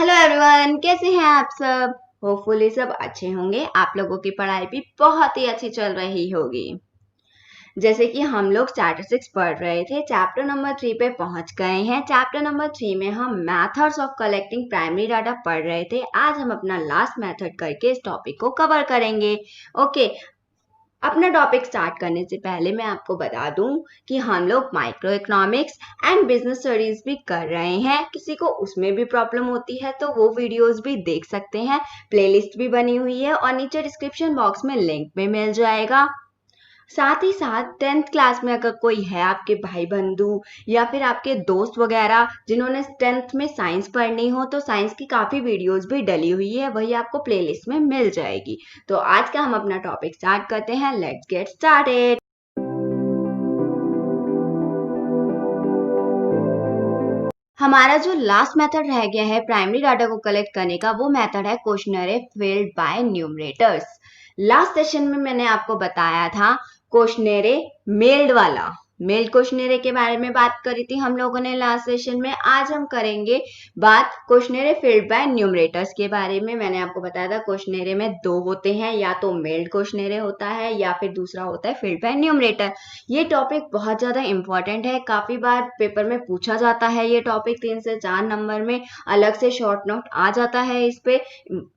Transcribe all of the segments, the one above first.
Hello everyone, कैसे हैं आप सब। होपफुली सब अच्छे होंगे। आप लोगों की पढ़ाई भी बहुत ही अच्छी चल रही होगी। जैसे कि हम लोग चैप्टर 6 पढ़ रहे थे, चैप्टर नंबर 3 पे पहुंच गए हैं। चैप्टर नंबर 3 में हम methods of collecting primary data पढ़ रहे थे। आज हम अपना लास्ट मेथड करके इस टॉपिक को कवर करेंगे। ओके, अपना टॉपिक स्टार्ट करने से पहले मैं आपको बता दूं कि हम लोग micro economics and business studies भी कर रहे हैं। किसी को उसमें भी प्रॉब्लम होती है तो वो वीडियोस भी देख सकते हैं। प्लेलिस्ट भी बनी हुई है और नीचे डिस्क्रिप्शन बॉक्स में लिंक भी मिल जाएगा। साथ ही साथ 10th क्लास में अगर कोई है आपके भाई बंधु या फिर आपके दोस्त वगैरह जिन्होंने 10th में साइंस पढ़नी हो तो साइंस की काफी वीडियोस भी डली हुई है, वही आपको प्लेलिस्ट में मिल जाएगी। तो आज का हम अपना टॉपिक स्टार्ट करते हैं। Let's get started. हमारा जो लास्ट मेथड रह गया है प्राइमरी डाटा को कलेक्ट करने का, वो मेथड है questionnaire filled by numerators. Last session में मैंने आपको बताया था क्वेश्चनरी मेल्ड वाला, मेल्ड क्वेश्चनरी के बारे में बात करी थी हम लोगों ने लास्ट सेशन में। आज हम करेंगे बात क्वेश्चनरी फिल्ड बाय न्यूमरेटर्स के बारे में। मैंने आपको बताया था क्वेश्चनरी में दो होते हैं, या तो मेल्ड क्वेश्चनरी होता है या फिर दूसरा होता है फिल्ड बाय न्यूमरेटर। ये टॉपिक बहुत ज्यादा इंपॉर्टेंट है, काफी बार पेपर में पूछा जाता है। ये टॉपिक 3 से 4 नंबर में अलग से शॉर्ट नोट आ जाता है।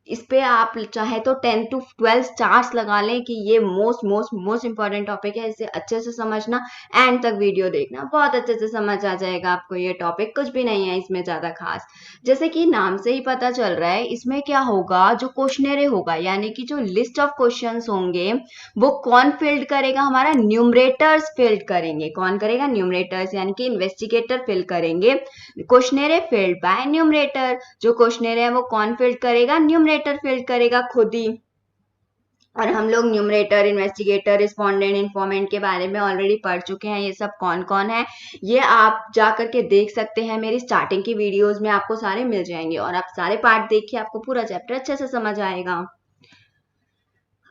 इस पे आप चाहे तो 10 to 12 स्टार्स लगा लें कि ये मोस्ट इंपॉर्टेंट टॉपिक है। इसे अच्छे से समझना, एंड तक वीडियो देखना, बहुत अच्छे से समझ आ जाएगा आपको। ये टॉपिक कुछ भी नहीं है इसमें ज्यादा खास। जैसे कि नाम से ही पता चल रहा है, इसमें क्या होगा, जो क्वेश्चनरी होगा यानी कि जो लिस्ट ऑफ क्वेश्चंस होंगे वो कौन फिल्ड करेगा, हमारा न्यूमरेटर्स फिल्ड करेंगे। कौन करेगा, न्यूमरेटर्स, यानी कि इन्वेस्टिगेटर फिल करेंगे। क्वेश्चनरी फिल्ड बाय न्यूमरेटर, जो क्वेश्चनरी है वो कौन फिल्ड करेगा, न्यूमरेटर फिल्ड करेगा खुद ही। और हम लोग न्यूमरेटर, इन्वेस्टिगेटर, रिस्पोंडेंट, इन्फॉर्मेंट के बारे में ऑलरेडी पढ़ चुके हैं। ये सब कौन कौन है ये आप जा करके देख सकते हैं। मेरी स्टार्टिंग की वीडियोस में आपको सारे मिल जाएंगे और आप सारे पार्ट देखिए, आपको पूरा चैप्टर अच्छे से समझ आएगा।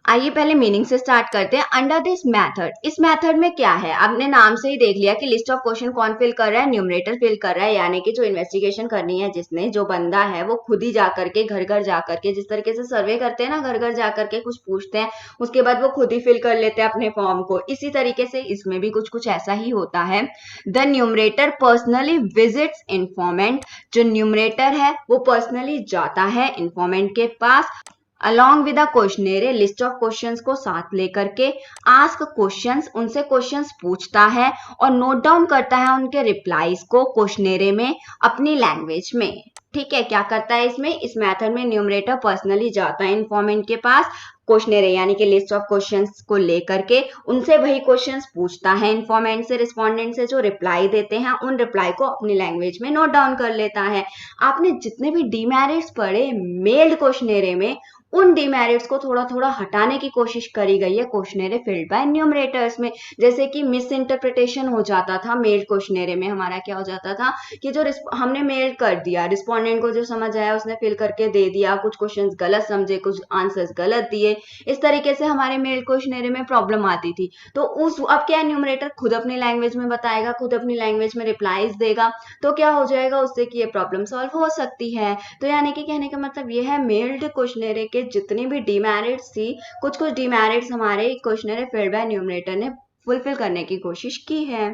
आइए पहले मीनिंग से स्टार्ट करते हैं। अंडर दिस मेथड, इस मेथड में क्या है, आपने नाम से ही देख लिया कि लिस्ट ऑफ क्वेश्चन कौन फिल कर रहा है, न्यूमरेटर फिल कर रहा है। यानी कि जो इन्वेस्टिगेशन करनी है, जिसने, जो बंदा है वो खुद ही जाकर के घर घर जाकर के, जिस तरीके से सर्वे करते हैं ना, घर घर जाकर के कुछ पूछते हैं, उसके बाद वो खुद ही फिल कर लेते हैं अपने फॉर्म को। इसी तरीके से इसमें भी कुछ ऐसा ही होता है। The numerator personally visits informant, जो न्यूमरेटर है वो पर्सनली जाता है इन्फॉर्मेंट के पास, along with questionnaire, list of questions को साथ लेकर के, आस्क क्वेश्चंस, उनसे क्वेश्चंस पूछता है और नोट डाउन करता है उनके रिप्लाईज को क्वेश्चनरी में अपनी लैंग्वेज में। ठीक है, क्या करता है इसमें, इस मेथड में न्यूमरेटर पर्सनली जाता है इन्फॉर्मेंट के पास, क्वेश्चनरी यानी कि लिस्ट ऑफ क्वेश्चंस को लेकर के उनसे वही क्वेश्चंस पूछता है इन्फॉर्मेंट से, रिस्पोंडेंट से, जो रिप्लाई देते हैं उन रिप्लाई को अपनी लैंग्वेज में नोट डाउन कर लेता है। आपने जितने भी डीमेरिट्स पढ़े मेल्ड क्वेश्चनरी में, उन डीमेरिट्स को थोड़ा थोड़ा हटाने की कोशिश करी गई है क्वेश्चनरी फिल्ड बाय न्यूमरेटर्स में। जैसे कि मिस इंटरप्रिटेशन हो जाता था मेल्ड क्वेश्चनरी में, हमारा क्या हो जाता था कि जो हमने मेल कर दिया, रिस्पोंडेंट को जो समझ आया उसने फिल करके दे दिया, कुछ क्वेश्चंस गलत समझे, कुछ आंसर्स गलत दिए, इस तरीके से हमारे मेल क्वेश्चनरी में प्रॉब्लम आती थी। तो अब क्या, न्यूमरेटर खुद अपनी लैंग्वेज में बताएगा, खुद अपनी लैंग्वेज में रिप्लाईज देगा, तो क्या हो जाएगा उससे कि ये प्रॉब्लम सॉल्व हो सकती है। तो यानी कि कहने का मतलब ये है, मेल्ड क्वेश्चनरी के जितनी भी डीमेरिट्स थी, कुछ डीमेरिट्स हमारे क्वेश्चनरी फिल्ड बाय न्यूमरेटर ने फुलफिल करने की कोशिश की है।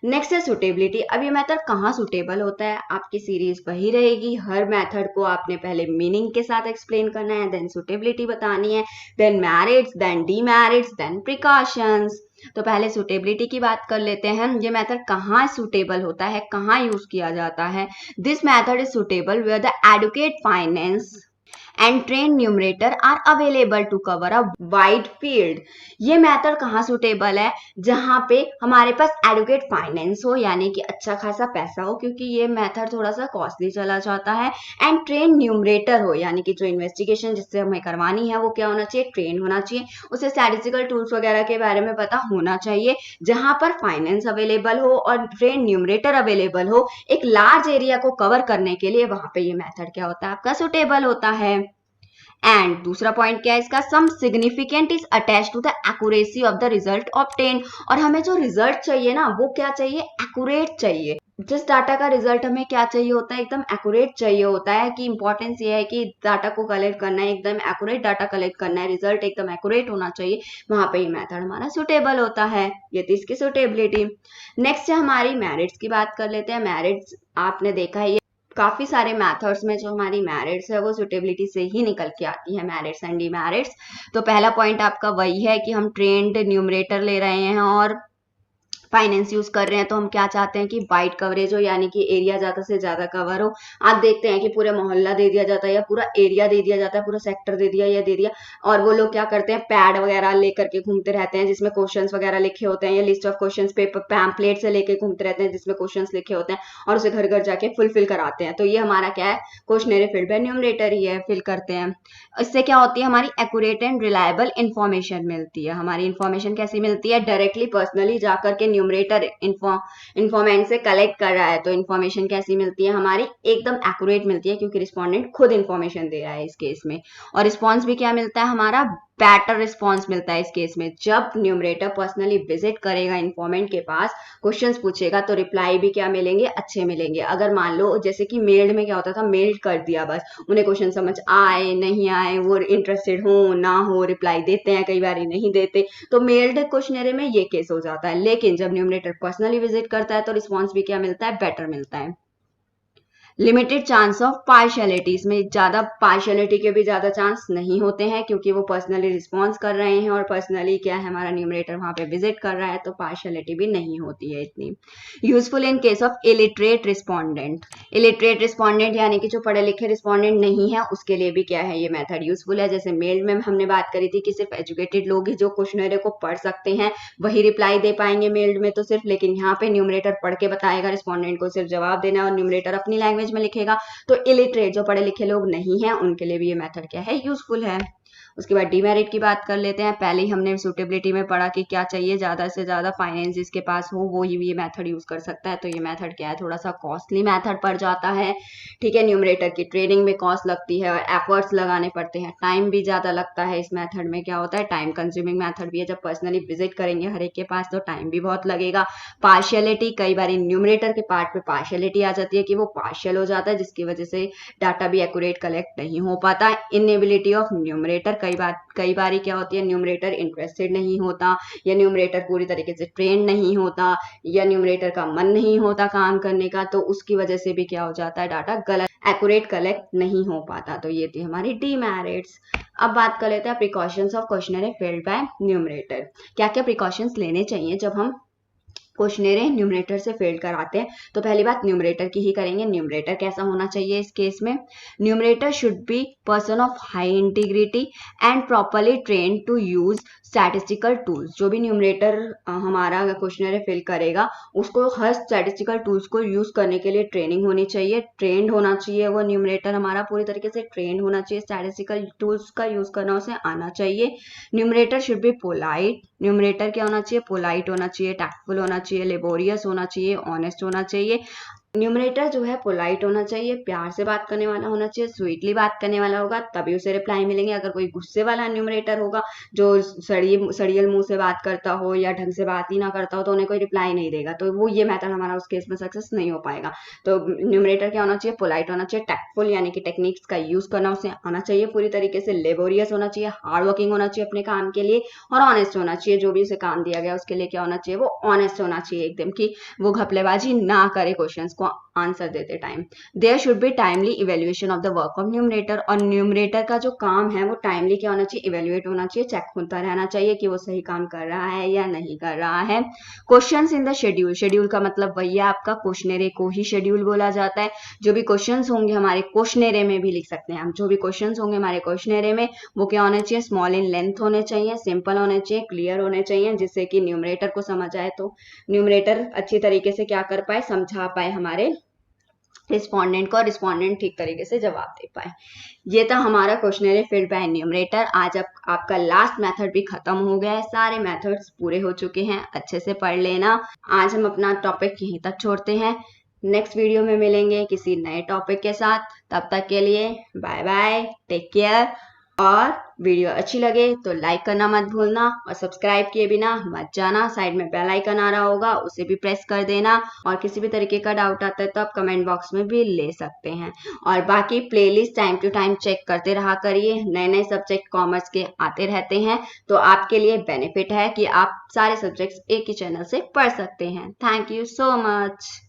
नेक्स्ट है सुटेबिलिटी। अब ये मेथड कहाँ सुटेबल होता है, आपकी सीरीज वही रहेगी। हर मेथड को आपने पहले मीनिंग के साथ एक्सप्लेन करना है, देन सुटेबिलिटी बतानी है, then merits, then demerits, then precautions. तो पहले सुटेबिलिटी की बात कर लेते हैं। ये मेथड कहाँ सुटेबल होता है, कहाँ यूज किया जाता है। This method is suitable where the adequate finance and trained numerator are available to cover a wide field। ये मेथड कहाँ सुटेबल है, जहां पे हमारे पास एडुकेट फाइनेंस हो, यानी कि अच्छा खासा पैसा हो, क्योंकि ये मेथड थोड़ा सा कॉस्टली चला जाता है। एंड ट्रेन न्यूमरेटर हो, यानी कि जो इन्वेस्टिगेशन जिससे हमें करवानी है वो क्या होना चाहिए, ट्रेन होना चाहिए, उसे स्टैटिस्टिकल टूल्स वगैरह के बारे में पता होना चाहिए। जहां पर फाइनेंस अवेलेबल हो और ट्रेन न्यूमरेटर अवेलेबल हो, एक लार्ज एरिया को कवर करने के लिए, वहां पे ये मेथड क्या होता है, आपका सुटेबल होता है। एंड दूसरा पॉइंट क्या है इसका, some significant is attach to the accuracy of the result obtain. और हमें जो रिजल्ट चाहिए ना, वो क्या चाहिए, एक्यूरेट चाहिए। जिस डाटा का रिजल्ट हमें क्या चाहिए होता है, एकदम एक्यूरेट चाहिए होता है, कि इंपॉर्टेंस ये है कि डाटा को कलेक्ट करना है, एकदम एक्यूरेट डाटा कलेक्ट करना है, रिजल्ट एकदम एक्यूरेट होना चाहिए, वहां पे ये मेथड हमारा सुटेबल होता है। ये थी इसकी सुटेबिलिटी। नेक्स्ट है हमारी मेरिट्स की बात कर लेते हैं। मेरिट्स आपने देखा है, ये काफी सारे मेथड्स में जो हमारी मेरिट्स है वो सुटेबिलिटी से ही निकल के आती है, मेरिट्स एंड डीमेरिट्स। तो पहला पॉइंट आपका वही है कि हम ट्रेंड न्यूमरेटर ले रहे हैं और फाइनेंस यूज कर रहे हैं, तो हम क्या चाहते हैं कि वाइड कवरेज हो, यानी कि एरिया ज्यादा से ज्यादा कवर हो। आप देखते हैं कि पूरा मोहल्ला दे दिया जाता है या पूरा एरिया दे दिया जाता है, पूरा सेक्टर दे दिया या दे दिया, और वो लोग क्या करते हैं, पैड वगैरह लेकर के घूमते रहते हैं जिसमें क्वेश्चंस वगैरह लिखे होते हैं, या list of questions paper pamphlet से लेके घूमते रहते हैं जिसमें क्वेश्चंस लिखे होते हैं, और उसे घर घर जाके फुलफिल कराते हैं। तो ये हमारा क्या है, क्वेश्चनरी फील्ड बाय न्यूमरेटर ही है, फिल करते हैं। इससे क्या होती है, हमारी एक्यूरेट एंड रिलायबल इंफॉर्मेशन मिलती है। हमारी इंफॉर्मेशन कैसी मिलती है, डायरेक्टली पर्सनली जाकर के न्यूमरेटर इंफॉर्मेंट से कलेक्ट कर रहा है, तो इंफॉर्मेशन कैसी मिलती है, हमारी एकदम एक्यूरेट मिलती है, क्योंकि रिस्पोंडेंट खुद इंफॉर्मेशन दे रहा है इस केस में। और रिस्पॉन्स भी क्या मिलता है, हमारा बेटर रिस्पॉन्स मिलता है इस केस में। जब न्यूमरेटर पर्सनली विजिट करेगा इन्फॉर्मेंट के पास, क्वेश्चंस पूछेगा, तो रिप्लाई भी क्या मिलेंगे, अच्छे मिलेंगे। अगर मान लो जैसे कि मेल्ड में क्या होता था, मेल्ड कर दिया बस, उन्हें क्वेश्चन समझ आए नहीं आए, वो इंटरेस्टेड हो ना हो, रिप्लाई देते हैं, कई बार नहीं देते, तो मेल्ड क्वेश्चनरी में ये केस हो जाता है। लेकिन जब न्यूमरेटर पर्सनली विजिट करता है तो रिस्पॉन्स भी क्या मिलता है, बेटर मिलता है। लिमिटेड चांस ऑफ पार्शियलिटी, इसमें ज्यादा पार्शियलिटी के भी ज्यादा चांस नहीं होते हैं, क्योंकि वो पर्सनली रिस्पॉन्स कर रहे हैं और पर्सनली क्या है, हमारा न्यूमरेटर वहां पे विजिट कर रहा है, तो पार्शियलिटी भी नहीं होती है इतनी। Useful in case of illiterate respondent, illiterate respondent यानी कि जो पढ़े लिखे रिस्पॉन्डेंट नहीं है, उसके लिए भी क्या है, ये मेथड यूजफुल है। जैसे मेल में हमने बात करी थी कि सिर्फ एजुकेटेड लोग ही जो क्वेश्चनरी को पढ़ सकते हैं वही रिप्लाई दे पाएंगे मेल्ड में, तो सिर्फ, लेकिन यहाँ पे न्यूमरेटर पढ़ के बताएगा, रिस्पॉन्डेंट को सिर्फ जवाब देना है और न्यूमरेटर अपनी लैंग्वेज में लिखेगा। तो इलिटरेट जो पढ़े लिखे लोग नहीं हैं उनके लिए भी ये मेथड क्या है, यूजफुल है। उसके बाद डीमेरिट की बात कर लेते हैं। पहले ही हमने सुटेबिलिटी में पढ़ा कि क्या चाहिए, ज्यादा से ज्यादा फाइनेंस जिसके पास हो वो ही ये मेथड यूज कर सकता है। तो ये मेथड क्या है, थोड़ा सा कॉस्टली मेथड पड़ जाता है। ठीक है, न्यूमरेटर की ट्रेनिंग में कॉस्ट लगती है और एफर्ट्स लगाने पड़ते हैं, टाइम भी ज्यादा लगता है। इस मेथड में क्या होता है, टाइम कंज्यूमिंग मेथड भी है। जब पर्सनली विजिट करेंगे हर एक के पास तो टाइम भी बहुत लगेगा। पार्शियलिटी, कई बार न्यूमरेटर के पार्ट पे पार्शियलिटी आ जाती है कि वो पार्शियल हो जाता है, जिसकी वजह से डाटा भी एक्यूरेट कलेक्ट नहीं हो पाता। इनएबिलिटी ऑफ न्यूमरेटर, कई बार क्या होती है, न्यूमरेटर इंटरेस्टेड नहीं होता, या न्यूमरेटर पूरी तरीके से ट्रेन नहीं होता, या न्यूमरेटर का मन नहीं होता काम करने का, तो उसकी वजह से भी क्या हो जाता है, डाटा गलत एक्यूरेट कलेक्ट नहीं हो पाता। तो ये थी हमारी डीमेरिट्स। अब बात कर लेते हैं precautions of questionnaire filled by numerator. क्या क्या प्रिकॉशंस लेने चाहिए जब हम क्वेश्चनरी न्यूमरेटर से फिल कराते हैं। तो पहली बात न्यूमरेटर की ही करेंगे। न्यूमरेटर कैसा होना चाहिए इस केस में, numerator should be person of high integrity and properly train to use statistical tools. जो भी न्यूमरेटर हमारा क्वेश्चनरी फिल करेगा उसको हर स्टैटिस्टिकल टूल्स को यूज करने के लिए ट्रेनिंग होनी चाहिए, ट्रेंड होना चाहिए। वो न्यूमरेटर हमारा पूरी तरीके से ट्रेंड होना चाहिए, स्टैटिस्टिकल टूल्स का यूज करना उसे आना चाहिए। Numerator should be polite, numerator क्या होना चाहिए, पोलाइट होना चाहिए, टैक्टफुल होना चाहिए, लेबोरियस होना चाहिए, ऑनेस्ट होना चाहिए। न्यूमरेटर जो है पोलाइट होना चाहिए, प्यार से बात करने वाला होना चाहिए, स्वीटली बात करने वाला होगा तभी उसे रिप्लाई मिलेंगे। अगर कोई गुस्से वाला न्यूमरेटर होगा जो सड़ियल मुंह से बात करता हो या ढंग से बात ही ना करता हो तो उन्हें कोई रिप्लाई नहीं देगा, तो वो ये मेथड हमारा उस केस में सक्सेस नहीं हो पाएगा। तो न्यूमरेटर क्या होना चाहिए, पोलाइट होना चाहिए, टैक्टफुल यानी कि टेक्निक्स का यूज करना उसे आना चाहिए पूरी तरीके से, लेबोरियस होना चाहिए, हार्ड वर्किंग होना चाहिए अपने काम के लिए, और ऑनेस्ट होना चाहिए। जो भी उसे काम दिया गया उसके लिए क्या होना चाहिए, वो ऑनेस्ट होना चाहिए एकदम, कि वो घपलेबाजी ना करे क्वेश्चंस को आंसर देते time. There should be timely evaluation of the work of numerator, और न्यूमरेटर का जो काम है वो टाइमली क्या होना चाहिए, इवेल्युएट होना चाहिए, चेक होता रहना चाहिए कि वो सही काम कर रहा है या नहीं कर रहा है। Questions in the schedule, schedule का मतलब वही है आपका क्वेश्चनरी को ही शेड्यूल बोला जाता है। जो भी क्वेश्चंस होंगे हमारे क्वेश्चनरी में भी लिख सकते हैं हम, जो भी क्वेश्चंस होंगे हमारे क्वेश्चनरी में वो क्या होने चाहिए, स्मॉल इन लेंथ होने चाहिए, सिंपल होने चाहिए, क्लियर होने चाहिए, जिससे कि न्यूमरेटर को समझ आए, तो न्यूमरेटर अच्छी तरीके से क्या कर पाए, समझा पाए हमारे रिस्पोंडेंट को, रिस्पोंडेंट ठीक तरीके से जवाब दे पाए। ये था हमारा क्वेश्चनरी फिल्ड बाय न्यूमरेटर। आज अब आपका लास्ट मेथड भी खत्म हो गया है, सारे मेथड्स पूरे हो चुके हैं, अच्छे से पढ़ लेना। आज हम अपना टॉपिक यहीं तक छोड़ते हैं, नेक्स्ट वीडियो में मिलेंगे किसी नए टॉपिक के साथ। तब तक के लिए बाय बाय, टेक केयर। और वीडियो अच्छी लगे तो लाइक करना मत भूलना और सब्सक्राइब किए बिना मत जाना। साइड में बेल आइकन आ रहा होगा, उसे भी प्रेस कर देना। और किसी भी तरीके का डाउट आता है तो आप कमेंट बॉक्स में भी ले सकते हैं। और बाकी playlist time to time check करते रहा करिए, नए नए सब्जेक्ट कॉमर्स के आते रहते हैं, तो आपके लिए बेनिफिट है कि आप सारे सब्जेक्ट्स एक ही चैनल से पढ़ सकते हैं। Thank you so much.